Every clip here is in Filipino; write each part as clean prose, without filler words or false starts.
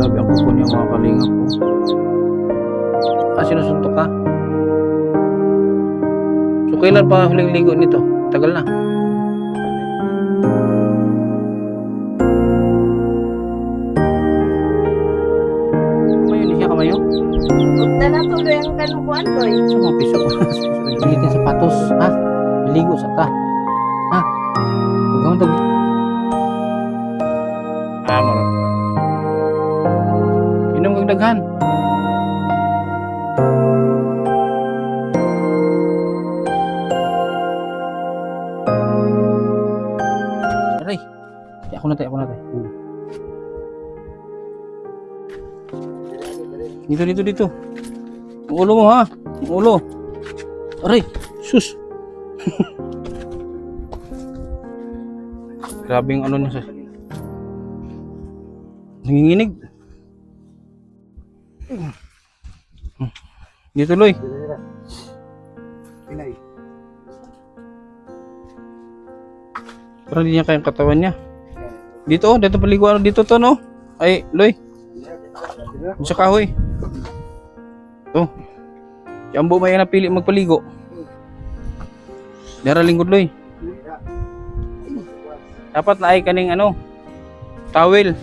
Grabe ang kuko niya mga kalingap po. Sinusuntok ka? So kailan pa huling ligo nito? Tagal na. Kamayo ni siya kamayo? Huwag na lang tuloy ang kanukuan ko eh. Sa mga piso. Bilitin sapatos. Ha? Maligo sa ta. Ha? Huwag ka matag... Marap. Inom kang daghan. Aray. Ako na tayo. Dito. Ang ulo mo ha. Ang ulo. Aray. Sus. Grabe yung ano niya sa... Nanginginig. Dito Loy. Parang hindi niya kayang katawan niya. Dito paliguan dito to no. Ay Loy. Sa kahoy. To. Si Ambo may napili magpaligo. Dara lingkod Loy. Dapat na ay kaning ano. Towel.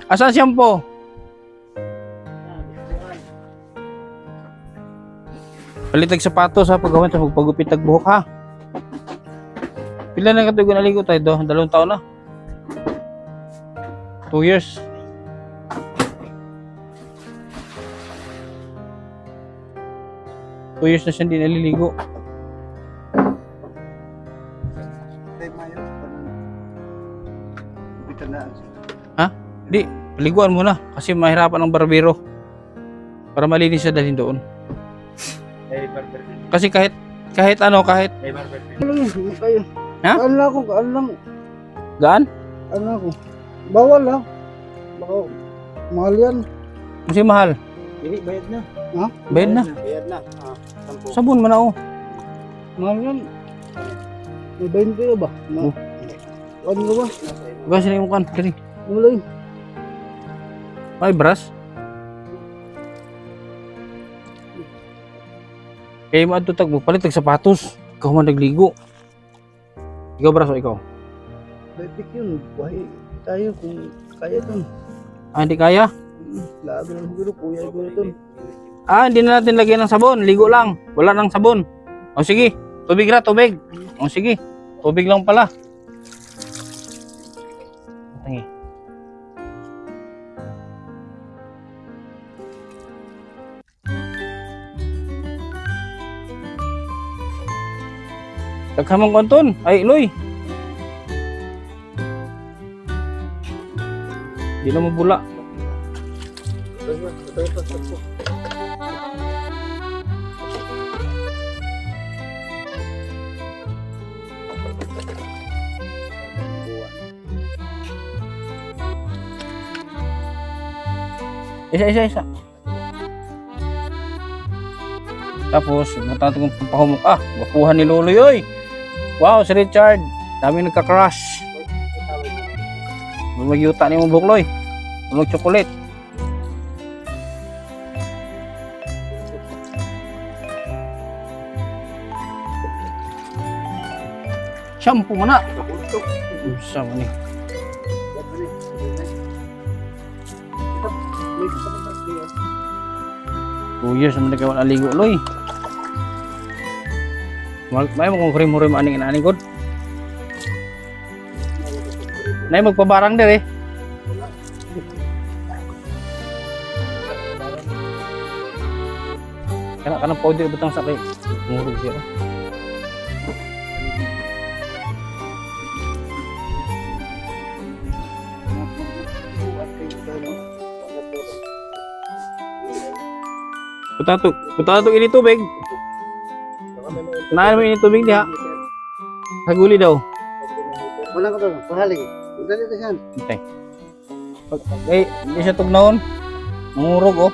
Asan shampoo? Palitag sapatos ha, paggawan sa pagpagupit tag buhok ha. Pila na katugo naligo tayo do? 2 taon na. 2 years. Two years na siya hindi naliligo. Ha? Di, paliguan mo na kasi mahirapan ang barbero para malinis siya dalhin doon. Kasi kahit ano. Kayo. Ha? Kaan lang. Gaan? Ano ako? Bawal lang. Baka mahal yan. Kasi mahal. Hindi, bayad na. Ha? Bayad na. Bayad na. Sabon mo na oh. Mahal yan. May 20 ka ba? Oh. Ano ka ba? Ba sila yung kan? Kali. Wala yun. May brush. Kaya mo ato tag palit tag sapatos. Ikaw man nagligo. Ikaw brush o ikaw? Bebek yun. Buhay tayo kung kaya dun. Ah, hindi kaya? Lago ng siguro. Kuya ko dun. Ah, hindi na natin lagyan ng sabon. Ligo lang. Wala nang sabon. O sige. Tubig ra, tubig. O sige. Tubig lang pala. Tangi. Taghamang konton. Ay, Loy. Di na mabula. Isa. Tapos, matatago kong pampahumok. Ah, wapuhan ni Loloy, oy. Wow, si Richard. Dami nagka-crush. Magyuta ni mo bukloy. Mag-chocolate. Shampoo mo na. Usa mo ni. Years naman na kayo naligo, Loy. May mo kong hurim-hurim aning god. Nay magpabarang der eh. Kana powder butang sa kay murug siya. Putato ini tubig. Naan mo ini tubig diha. Haguli daw. Wala ko doon. Pahali. Dali ka siyan. Okay. Di siya tugnaon. Mangurog oh.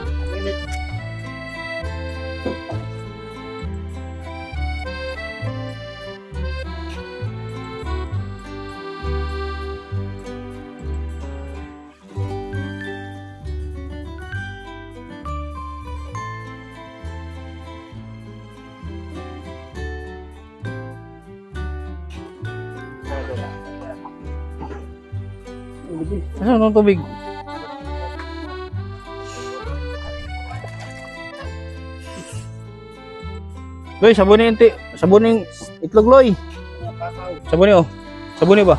Ano nung tubig? Loy, sabunin sabunin itlog Loy. Sabuni oh. Sabuni ba?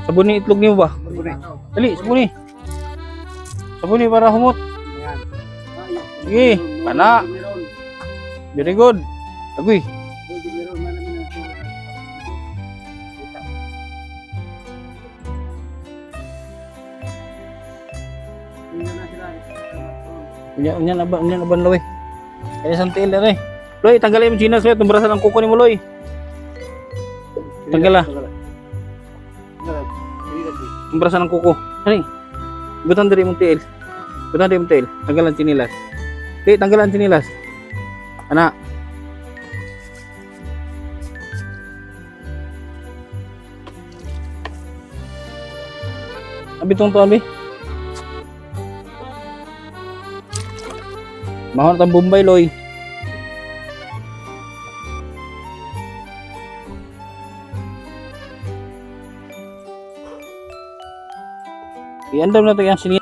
Sabuni itlog niyo ba? Dali, sabuni. Sabuni para humot. Sige, pana. Very good. Agoy. Unya na ba Loy? Kaya isang tiil na eh. Loy, tanggalin mo chinas Loy. Tumbrasan ang kuko ni mo Loy. Tanggal ah. Tumbrasan ang kuko. Hani. Butan dari mong tiil. Butan dari mong tiil. Tanggalan chinilas. Di, tanggalan chinilas. Anak. Abi tong to abi. Mahon tang Bombay Loy. Iandam na to yang sini.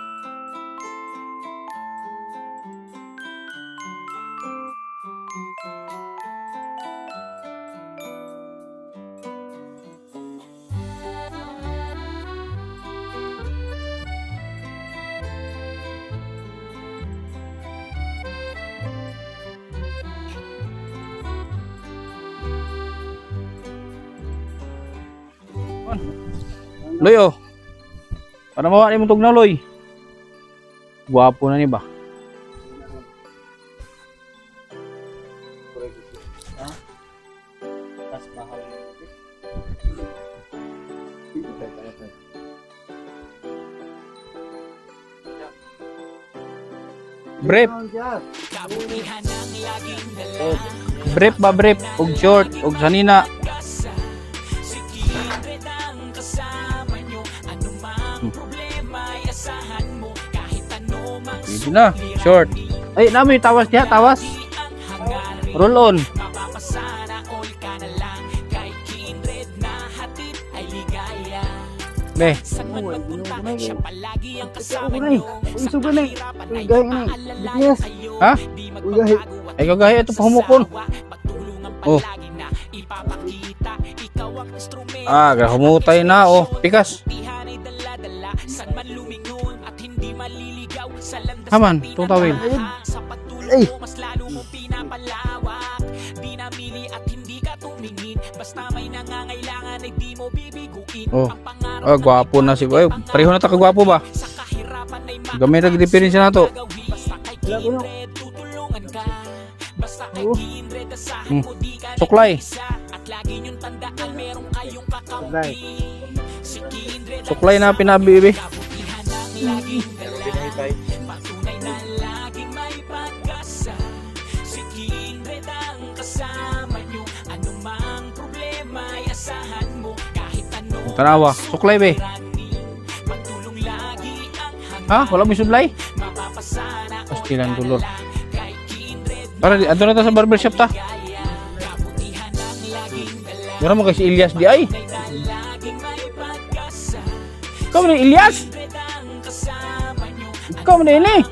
Loy oh. Para mawa ni mong tugnaw Loy. Guwapo na ni ba? Brief. Brief ba brief? Og short, og sanina. Hindi na, short. Ay, namin tawas niya, tawas. Roll on. Be. Ha? Ay, kagahi ito pahumukon. Oh. Ah, humutay na oh. Pikas. Haman, tutawin. Ay. Oh. Oh, gwapo na si Boy. Pareho na ta kagwapo ba? Gamay ra gid diferensya nato. Suklay. Suklay na pinabi. Tanawa, suklay be. Ha? Wala mo sudlay? Pastilan dulor. Para ato na ta sa barbershop ta. Wala mo kasi Ilyas di ay. Ikaw na Ilyas? Ikaw na ini.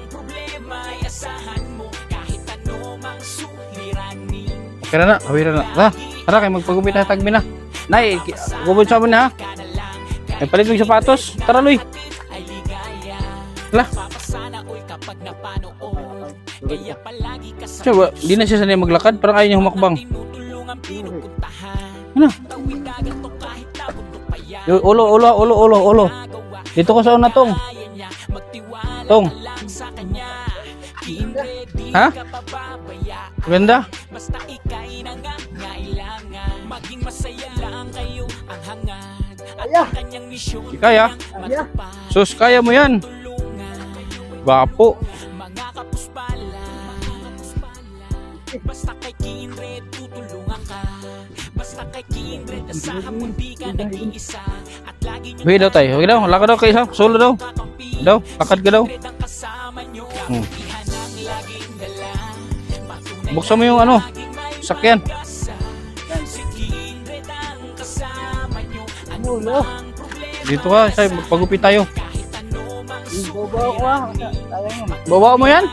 Kaya na, hawira na. Tara kayo magpagupit na tagbi na. Nay, gubod sa mo na ha. Ay palit mo yung sapatos. Tara Loy. Hala. Siya, di na siya sanay maglakad. Parang ayaw niya humakbang. Ano? Ulo. Dito ko sa una tong. Tong. Ha? Ganda? Kaya? Sus, kaya mo yan. Gwapo. Basta kay Kindred tutulungan ka. Basta kay Kindred asahan mo di ka nag-iisa. At lagi nyo daw tayo. Okay daw, lakad daw kayo isa. Solo daw. Daw, lakad ka daw. Buksan mo yung ano, sakyan. Dito ka, say, magpagupit tayo. Babaw ko ah. Sayang yun. Bawa mo yan?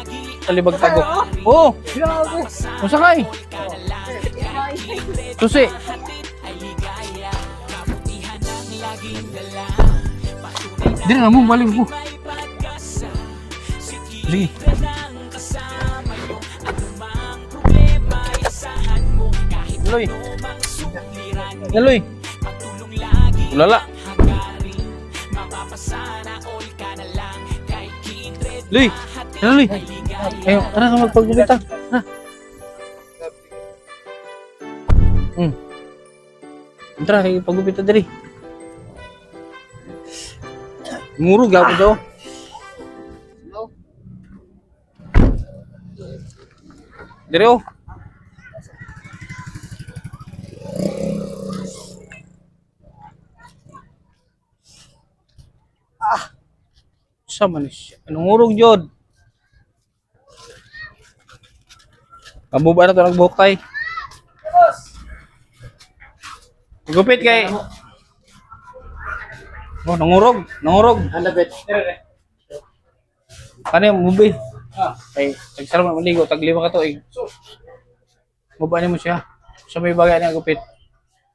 Sa libag tago. Oo, Grabe. masakay. Susi. Dili na mo, balik mo. Sige. Daloy. Daloy. Ulala. Luy. Ano, Luy? Ayaw, tara ka magpagupit ah. Tara. Tara, kayo pagupit na dali. Murug ako daw. Dere oh. Sama ni siya. Anong urog jod? Kamu ba na ito nagbuhok tay? Gupit kay... Oh, nangurog. Nangurog. Ano bet? Ano yung mubi? Kay, nagsarap na maligo. Taglima ka to eh. Mubaan mo siya. Sa may bagay niya gupit.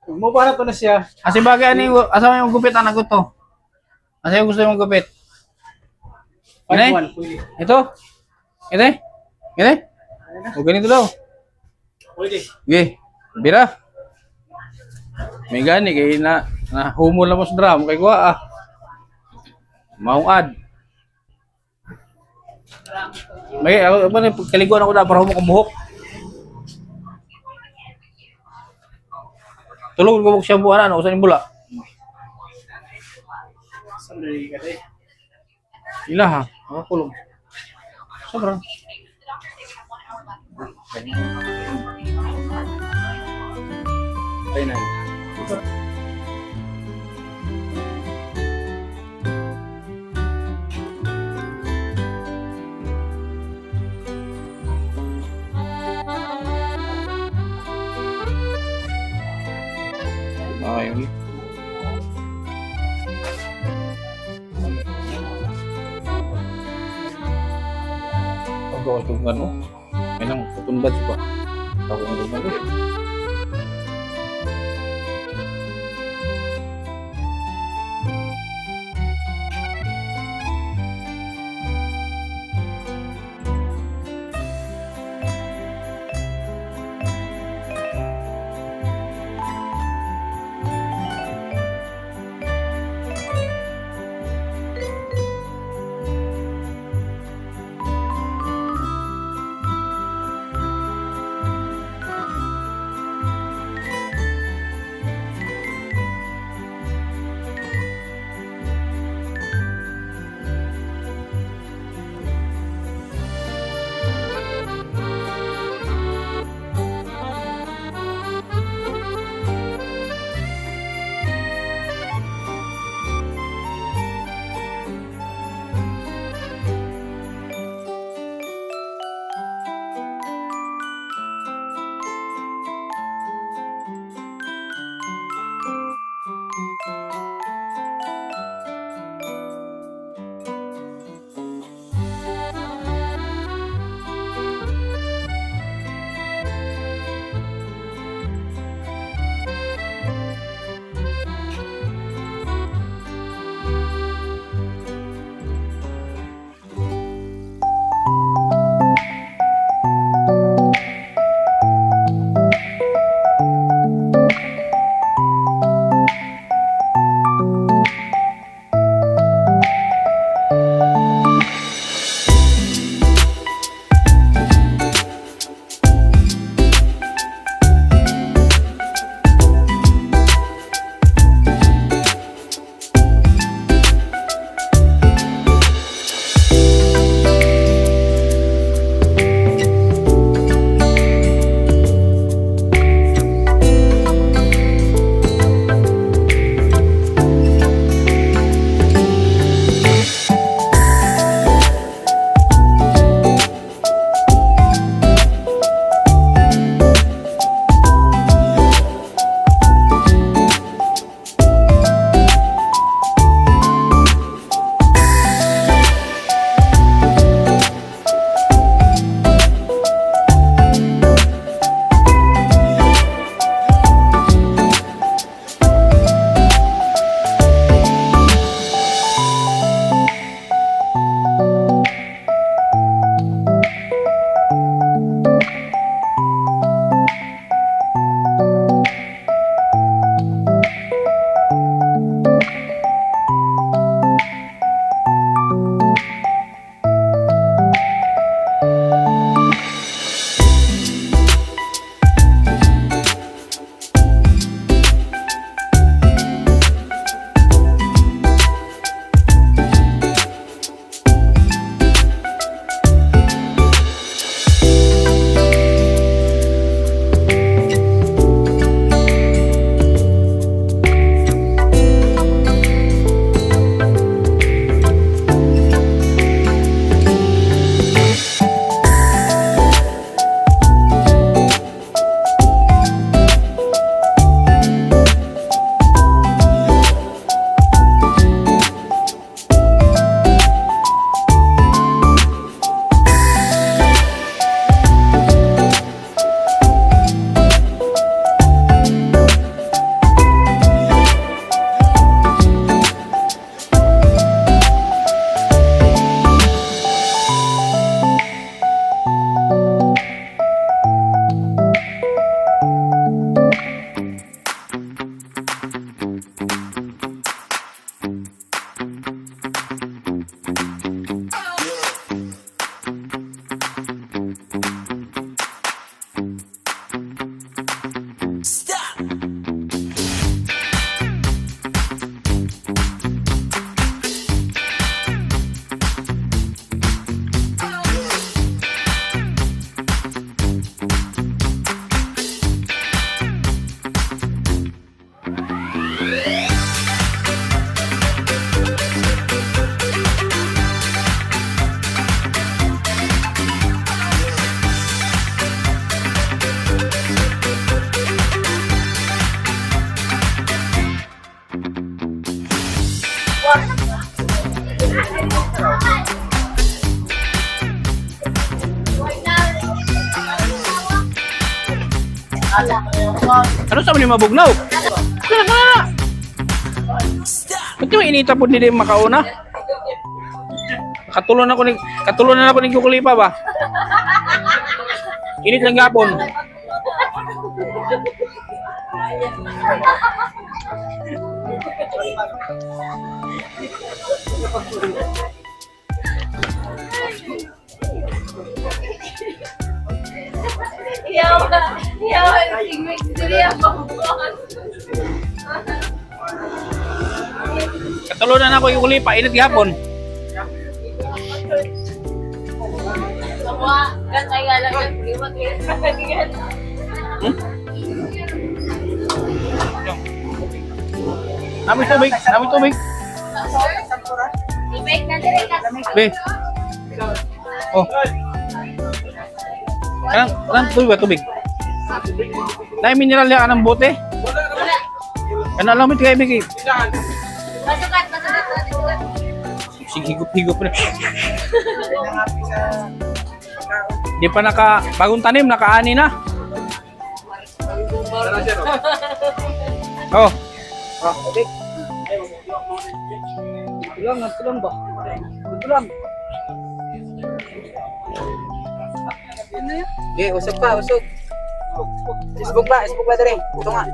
Mo para to na siya. Asi bagay ni asa may gupit ang nagot to. Asa yung gusto mong gupit? Ine? Ito? Ine? Ine? O ganito daw. Pwede. Sige. Bira. May gani kay na humol na mo sa drum kay kuha ah. Maungad. May ako ba kaliguan ako na para humok ang buhok. Tulog ko siya buwan ano usan bula. Sandali ka deh. Ila ha. Ako kulong. Sobra. Ay na. Ayun. Ako itong ano. May nang putunbad siya pa. Ako itong ano. Ano sa mga mabugnaw? Kana kana. Ba't yung inita po nila yung makauna? Katulon ako ni Kukulipa ba? Init lang gapon. Katulunan ako yung Kukulipa, init gapon. Amoy tubig, amoy tubig. Be. Oh. Kanang tubig ba tubig? Dahil mineral yan ng bote. Ano alam mo ito kayo, Biki? Masukat. Sige, higop na. Di pa bagong tanim, nakaani na. Oh. Okay. Ito lang ba? Ito lang. Okay, usog pa, usog. Facebook ba dere. Ito nga.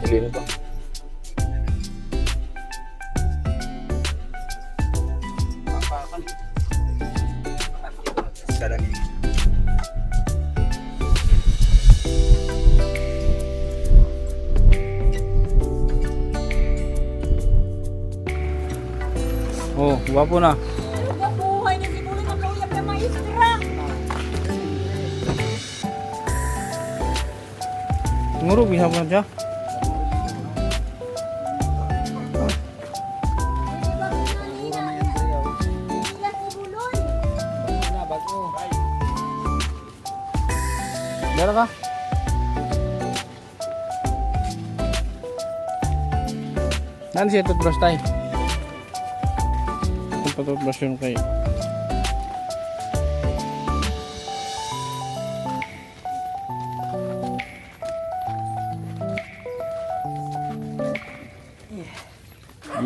Sige na to. Sekarang ini. Oh, guwapo na. Buhay na si Buloy, makauyap na maestra. Siguro, bisa mo na siya. Dara ka? Naan siya toothbrush tayo? Kung pa-toothbrush yun kayo.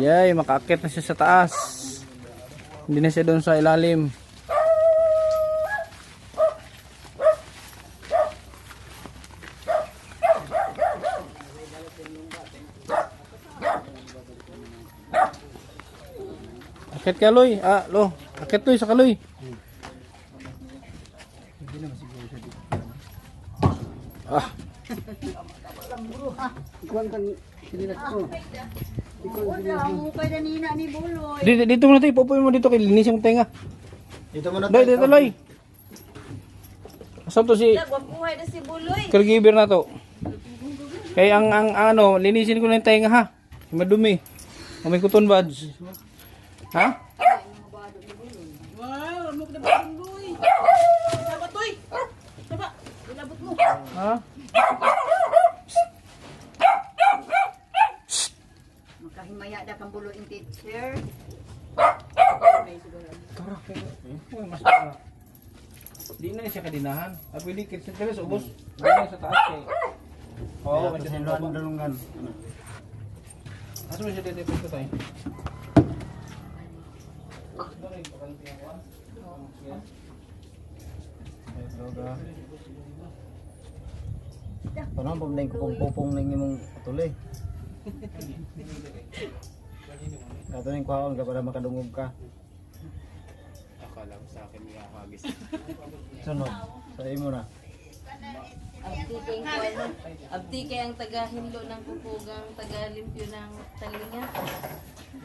Yay, makaakit na siya sa taas. Hindi na siya doon sa ilalim. Akit ka, Loy. Lo. Akit, Loy, sa kaloy. Ikuan kan sinilas ko. Ang mukay na nina ni Buloy. Dito mo na tayo. Pupuin mo dito kay linis yung tenga. Dito mo na Loy, dito, Loy. Asan to si Buhay na si Buloy. caregiver na to? Kaya ang ano, linisin ko na yung tenga ha. Madumi. May cotton buds. Ha? Wow, ano ka ba Buloy? Dapat toy. Dapat, ilabot mo. Ha? Makahimaya da kang Buloy in teacher. Di na siya kadinahan. Pwede kitsin ka sa ubos. Di na sa taas kay. Oo, may sa tinulungan. dalungan. Asa mo siya dito ito tayo? Paano pa nang kupong nang imong tuloy. Kato ning kwaon ka para makadungog ka. Akala ko sa akin may ahagis. Sunod. Sa imo na. Abdi kay ang taga-hinlo ng kukugang, taga-limpyo ng talinga.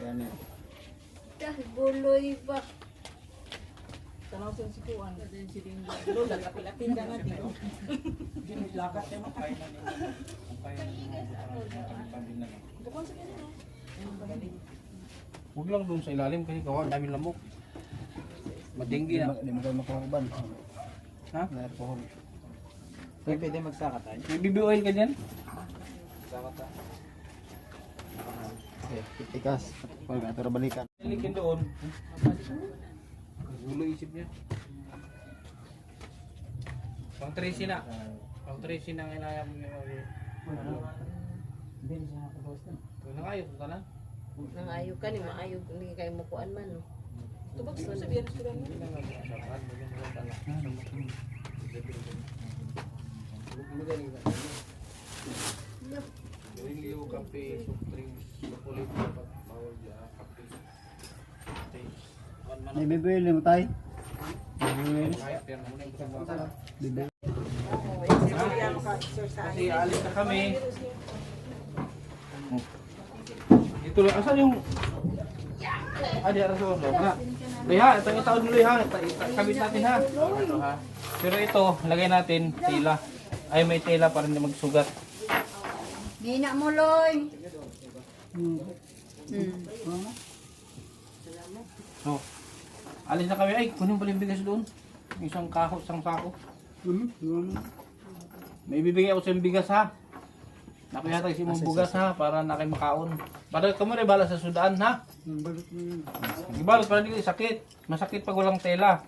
Yan eh. Dahil Buloy ba? Tanaw sa sikuan. Lola, kapilapin ka nga dito. Huwag lang doon sa ilalim kasi kawan dami lamok. Madinggi na. Di mo kayo makahuban. Ha? Alcohol. Pwede magsaka tayo. May BB oil ka dyan? Okay, titikas. Pag pero balikan. Nalikin doon. Gulo isip niya. Pang 13 na. Pang 13 na kailangan mo yung... Hindi siya nakapagos na. Nang ayaw ka na? Nang ayaw ka ni maayaw hindi kayo makuan man no. Tubag sa sabihan sa kanya. Yung liyo, kape, soft drinks, chocolate, bawal dyan, kape. May bibili mo tayo. Kasi alis na kami. Dito lang. Asan yung... Di aras ko. Loy ha, itong itaon mo Loy ha. Kabit natin ha. Ito ha. Pero ito, lagay natin tela. Ay may tela para hindi magsugat. Nina mo, Loy. So, alis na kami. Ay, kunin pala yung bigas doon. Isang kaho, isang sako. May bibigay ako sa yung bigas ha. Nakayatag si mong bugas ha, para na kayo makaon. Para ka mo rin bala sa sudan ha. Ibalot para hindi kayo sakit. Masakit pag walang tela.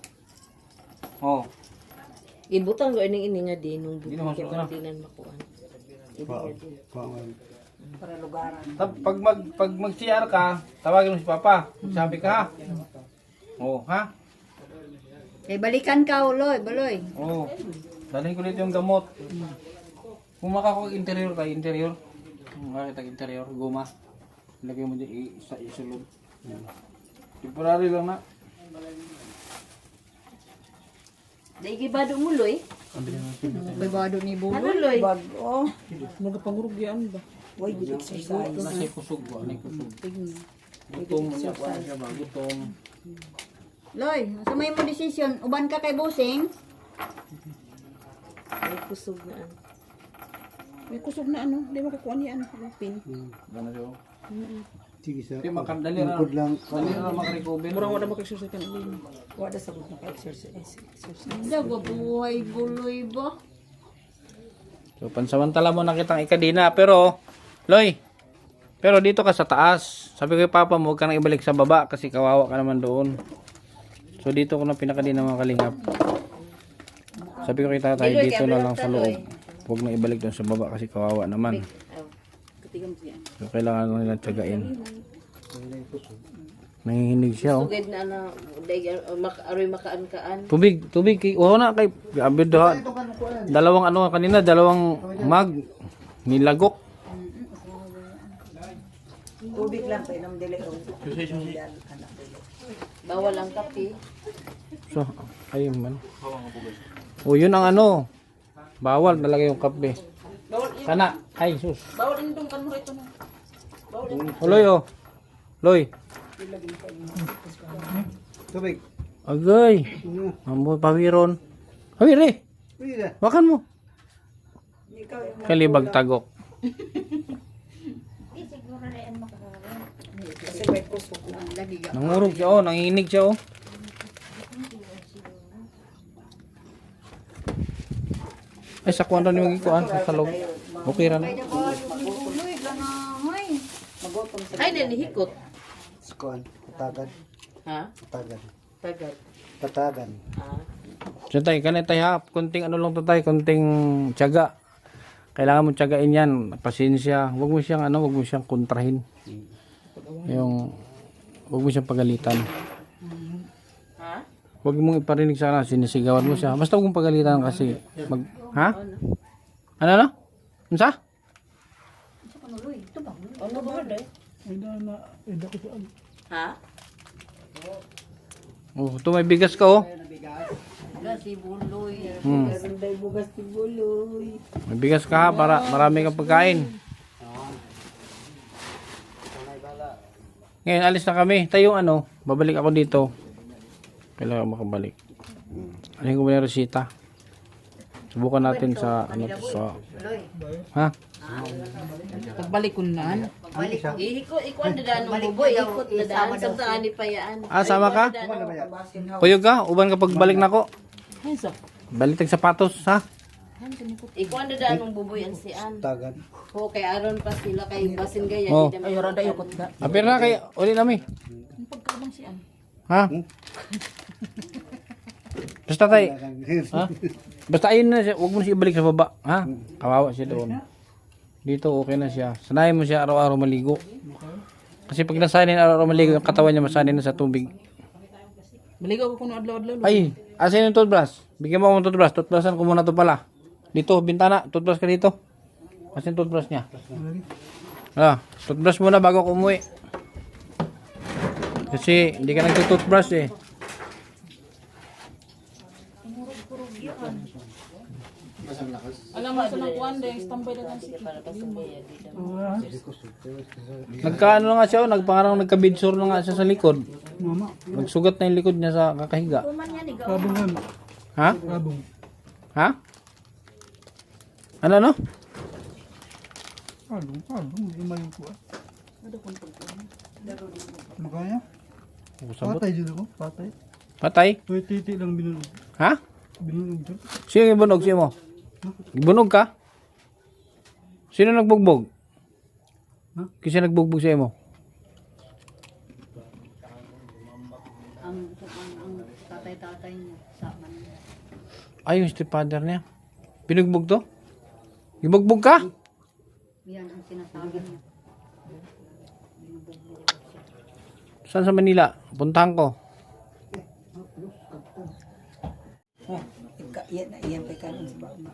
Oh. Ibutang ko ini nga din nung Hindi naman bukid suot na. dinan makuan. Para lugaran. Pag mag-CR ka, tawagin mo si Papa. Sabi ka ha. Oh, ha? Kay balikan ka, Loy. Baloy. Oh. Dalhin ko dito yung gamot. Kung makaka-interior ka, interior. Makakita interior, guma. Ilagay mo dyan sa isulog. Temporary lang na. Daigi bado mo Loy. Babado ni Bulo. Ano Loy? Oh, nagpangurugyan ba? Why good exercise? Nasa kusog ba? Ano yung kusog? Gutom. Siya ba? Gutom. Loy, sa may mo desisyon, uban ka kay Busing. Ay kusog na an. May kusog na ano, di makukuha niya ano, pin. Gano'n siya. Sige sa. Hindi, makadali na. Lingkod lang. Dali na makarecover. Mura wala mag-exercise ka na din. Wala sa mga exercise. Dago buhay guloy ba? So, pansamantala mo nakitang ikadina. Pero, Loy, pero dito ka sa taas. Sabi ko kay Papa mo, huwag ka nang ibalik sa baba kasi kawawa ka naman doon. So, dito ko na pinakadina mga kalingap. Sabi ko kay tatay, dito na lang sa loob. Huwag na ibalik doon sa baba kasi kawawa naman. So, kailangan mo nilang tiyagain. Nangihinig siya, oh. Sugid na ana daig aroy makaan-kaan. Tubig. Oo na kay abid ha. Dalawang ano kanina, dalawang mag nilagok. Tubig lang, painom dili. Bawal ang kape. So, ayun man. O yun ang ano. Bawal talaga yung kape. Kana, ay sus. Bawal din itong kanmo ito na. O Loy, oh. Loy. Tubig. Agay. Mambo pawiron. Pawiri. Pwede. Wakan mo. Kalibag tagok. Kasi may kusog na. Nangurog siya, oh. Nanginig siya, oh. Ay, sa kuwan rin yung ikuan. Sa loob. Okay rin. Buloy ka na, may. Ay nanihikot. Skuan. Katagan. Ha? Katagan. Tagad. Katagan. Ah. So tay, kanay tay ha, kunting ano lang to tay, kunting tiyaga. Kailangan mo tiyagain yan, pasensya. Huwag mo siyang kontrahin. Huwag mo siyang pagalitan. Ha? Huwag mong iparinig sa kanila, sinisigawan mo siya. Basta huwag mong pagalitan kasi ha? Ano? Unsa? Ano ba day? Ha? Oh, ito may bigas ka, oh. Wala si Buloy. Day bugas ti buloy. May bigas ka ha, para marami kang pagkain. Ngayon, alis na kami. Tayo ano, babalik ako dito. Kailangan makabalik. Alin ko ba yung resita? Subukan natin sa ano to sa... Ha? Pagbalik ko na. Ikuan dadaan ng buboy, ikot dadaan sa ani payaan. Ah, sama ka? Puyog ka? Uban ka pagbalik na ko? Ay, sa Balitag sapatos, ha? Ikaw ang dadaan mong buboy ang sian. Tagan. O kay aron pa sila kay basin gaya. Oh. di Ay, naman- rada yung kutda. Apir na kay uli nami. Ang pagkabang siyan. Ha? Basta tay. Ha? Basta ayun na siya, huwag mo na siya ibalik sa baba, ha? Kawawa siya doon. Dito okay na siya. Sanayin mo siya araw-araw maligo. Kasi pag nasanay na araw-araw maligo, yung katawan niya masanay na sa tubig. Maligaw ko kuno adlaw-adlaw. Ay, asan yung toothbrush? Bigyan mo akong toothbrush. Toothbrushan ko muna to pala. Dito, bintana. Toothbrush ka dito. Asan yung toothbrush niya? Toothbrush muna bago ako umuwi. Kasi hindi ka nagtutoothbrush eh. Alam mo sa nang kuan deng standby dagan si. Para basin gaya. Di naman. Nagkaano na nga siya, nagpangarang nagkabidsor na nga siya sa likod. Mama, Nagsugat na yung likod niya sa kakahiga. kabong yan. Ha? Kabong. Ha? Ano no? Kabong. Lumayo ko ah. Makanya? Patay dyan ako. Patay. Patay? May titi lang binulog. Ha? Binulog dyan. Sino yung bunog siya mo? Bunog ka? Sino nagbugbog? Ha? Kasi nagbugbog siya mo? Ang tatay-tatay niya sa Manila. Ay, yung stepfather niya. Pinugbog to? Ibugbog ka? Yan ang sinasabi niya. Saan sa Manila? Puntahan ko. Yan kay kanin sa baba.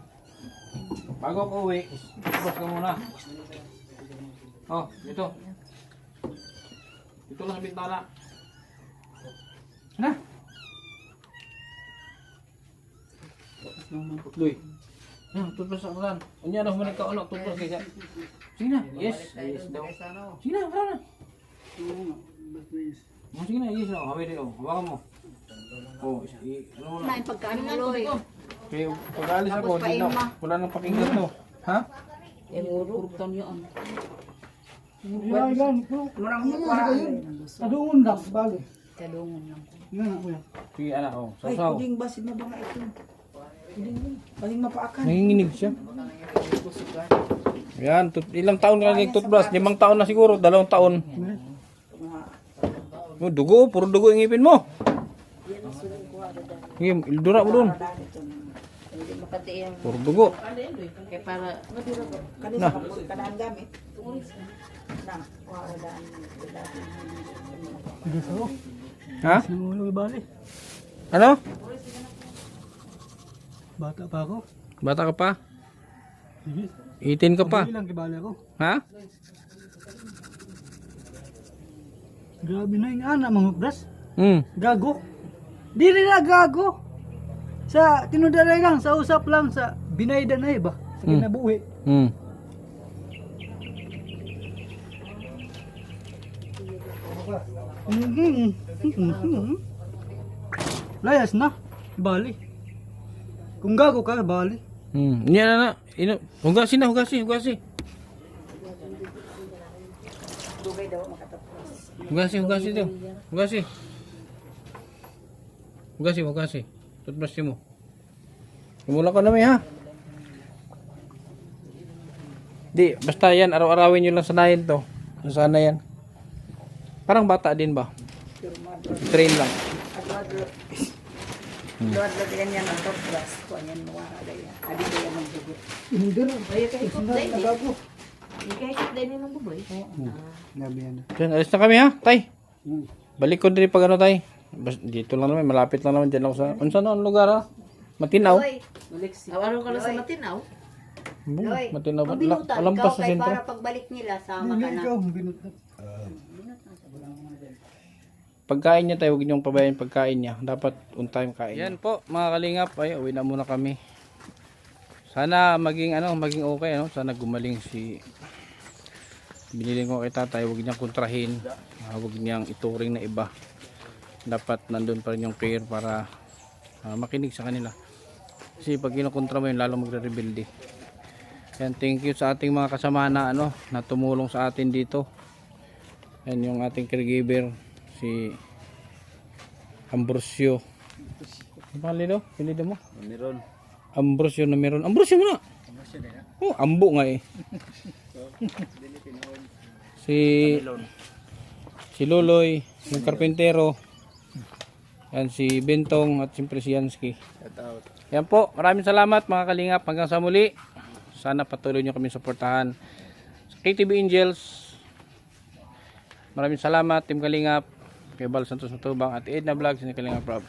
Bago ako uwi, bus ka muna. Oh, dito. Dito lang sa bintana. Sana? Luy. Tutpas sa ulan. Unya na humalik ka ulo, tutpas kaysa. Sige na, yes. Yes daw. Sige na, wala na. Sige na, yes. Hawi rin, hawakan mo. Oh, ano mo na. May pagkaano mo, Loy. Okay, pag-alis ako, wala nang pakinggan to. Ha? Yung uruptan yun. Yan. Marang mo para. Adungon lang. Bali. Kadungon lang. Yan ako yan. Sige, anak, oh. Ay, Sasaw. puding basid na ba nga ito? Puding mapaakan. Nanginginig siya. Yan, ilang taon ka na toothbrush? 5 taon na siguro, 2 taon. Oh, dugo, puro dugo yung ngipin mo. Sige, ildura mo dun. Hindi makati yung Puro dugo. kay para Kanina kadaan gamit. Na, daan. Ha? Sinulo bali. Ano? Bata pa ako. Bata ka pa? Sige. 18 ka pa? Ilang kibali ako. Ha? Grabe na yung anak mga bras. Gago. Di rin na gago. Sa tinudalay lang, sa usap lang, sa binayda na ba? Sa kinabuhi. Layas na. Bali. Kung gago ka, bali. Yan na. Hugasin na, hugasin. Hugasin, daw. Hugasin. Hugasin. Toothbrush mo. Kumula ka namin, ha? Di, basta yan, araw-arawin nyo lang sanayin to. Sana yan. Parang bata din ba? Train lang. Luwad lang ganyan ang toothbrush. Kuan yan mo wala yan. Adi ko yan magdugo. Hindi na. Ay, kahit dahil Gago. kahit dahil ng buboy. Gabi yan. Yan, alis na kami, ha? Tay. Balik ko din pag ano, tay. Dito lang naman, malapit lang naman dyan ako sa... Unsan na ang lugar, ha? Matinaw. Awaron ka na sa Matinaw. Loy, Matinaw ba? mabinutan. Lampas Ikaw sa kay sentro. para pagbalik nila, sama Hindi ka na. ikaw, binutan. Pagkain niya tayo, huwag niyong pabayaan pagkain niya. Dapat on time kain. Yan po, mga kalingap. Ay, uwi na muna kami. Sana maging okay, ano? Sana gumaling si binili ko kay tatay, huwag niyang kontrahin. Huwag niyang ituring na iba. Dapat nandun pa rin yung care para makinig sa kanila. Kasi pag kinukontra mo yun, lalo magre-rebelde. Yan, thank you sa ating mga kasama na na tumulong sa atin dito. Yan yung ating caregiver, si Ambrosio. Palido, pilido mo. Meron. Ambrosio na meron. Ambrosio mo na. Oh, ambo nga eh. Si Luloy, yung karpentero. Yan si Bentong at siyempre si Yansky. Yan po, maraming salamat mga kalingap. Hanggang sa muli. Sana patuloy nyo kami suportahan sa KTB Angels. Maraming salamat Team Kalingap, kay Bal Santos Matubang at Edna Vlogs ni Kalingap Rob.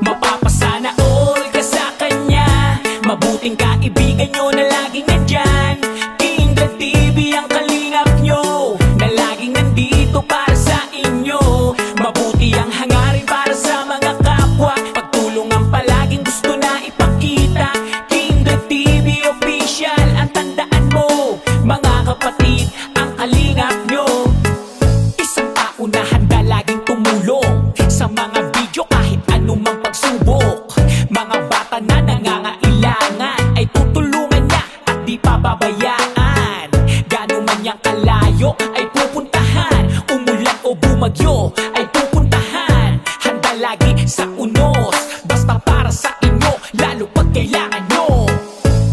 Mapapasana all ka sa kanya, mabuting kaibigan nyo na laging nandyan. Kindred TV ang kalingap nyo, na laging nandito para sa inyo. Mabuti ang hangarin para sa mga kapwa, pagtulungan palaging gusto na ipakita. Kindred TV official, ang tandaan mo mga kapatid, ang kalingap nyo. Isang tao na handa laging tumulong sa mga video kahit anumang pagsubok. Mga bata na nangangailangan ay tutulungan niya at di pababayaan. Gano'n man niyang kalayo ay pupuntahan, umulan o bumagyo ay pupuntahan. Handa lagi sa unos, basta para sa inyo, lalo pag kailangan nyo.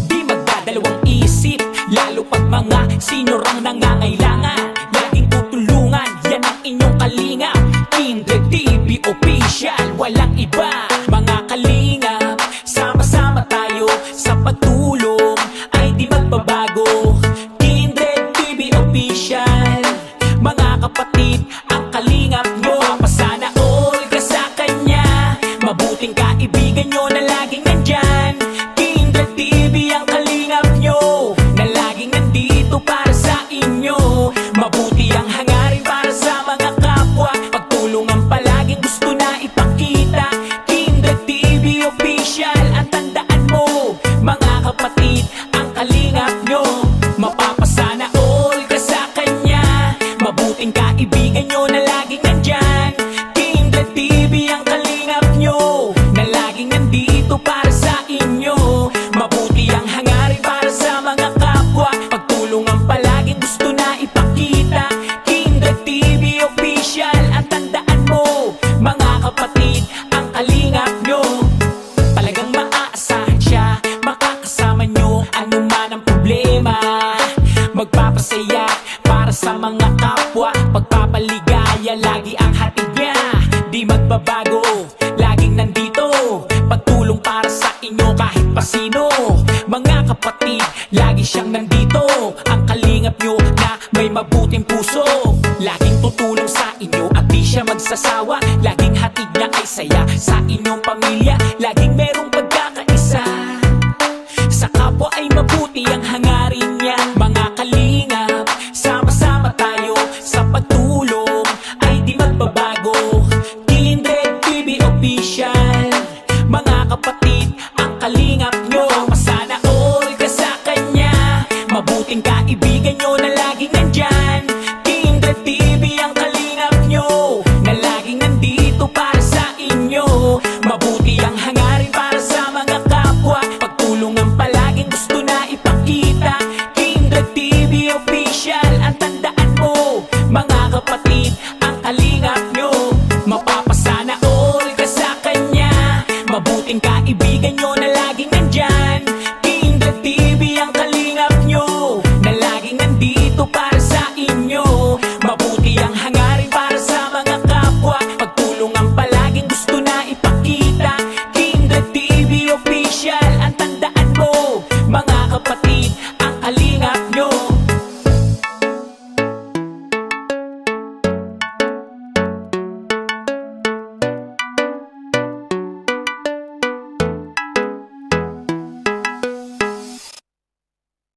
Di magdadalawang isip, lalo pag mga sinurang nangangailangan. Laging tutulungan, yan ang inyong kalingap. Kindred TV official, walang iba. Mga kalingap, sama-sama tayo sa pagtulong, ay di magbabago. Kindred TV official, mga kapatid, ang kalingap nyo. Mapasana all ka sa kanya, mabuting kaibigan nyo na laging nandyan. Kindred TV ang kalingap nyo, na laging nandito para sa inyo. Mabuti ang hangarin para sa mga kapwa, pagtulungan palaging gusto na ipakita. Kindred TV official, ang tandaan mo mga kapatid, ang kalingap nyo. Mapapasana all ka sa kanya, mabuting kaibigan nyo na laging nandyan. Kindred TV ang kalingap nyo, na laging nandito para sa inyo. Mabuti ang hangarin para sa mga kapwa, pagtulungan palaging gusto na ipakita. Kindred TV official, ang tandaan mo mga kapatid, ang kalingap nyo. Talagang maaasahan siya, makakasama nyo anuman ang problema. Magpapasaya para sa mga kapwa, pagpapaligaya lagi ang hatid niya. Di magbabago, laging nandito, pagtulong para sa inyo kahit pa sino. Mga kapatid, lagi siyang nandito, ang kalingap nyo na may mabuting puso. Laging tutulong sa inyo at di siya magsasawa, laging hatid niya ay saya sa inyong pamilya. Laging merong pagkakaisa, sa kapwa ay mabuti ang hangarin niya. Mga kalingap, sama-sama tayo sa pagtulong, ay di magbabago. Kindred TV official, mga kapatid, ang kalingap nyo. Masana all ka sa kanya, mabuting kaibigan nyo na laging nandyan. Kindred TV ang kalingap nyo, na laging nandito para sa inyo. Mabuti ang hangarin para sa mga kapwa, pagtulungan palaging gusto na ipakita. Kindred TV official, ang tandaan mo mga kapatid, ang kalingap nyo. Mapapasana all ka sa kanya, mabuting kaibigan nyo na laging nandyan. Kindred TV ang kalingap nyo, na laging nandito para sa inyo.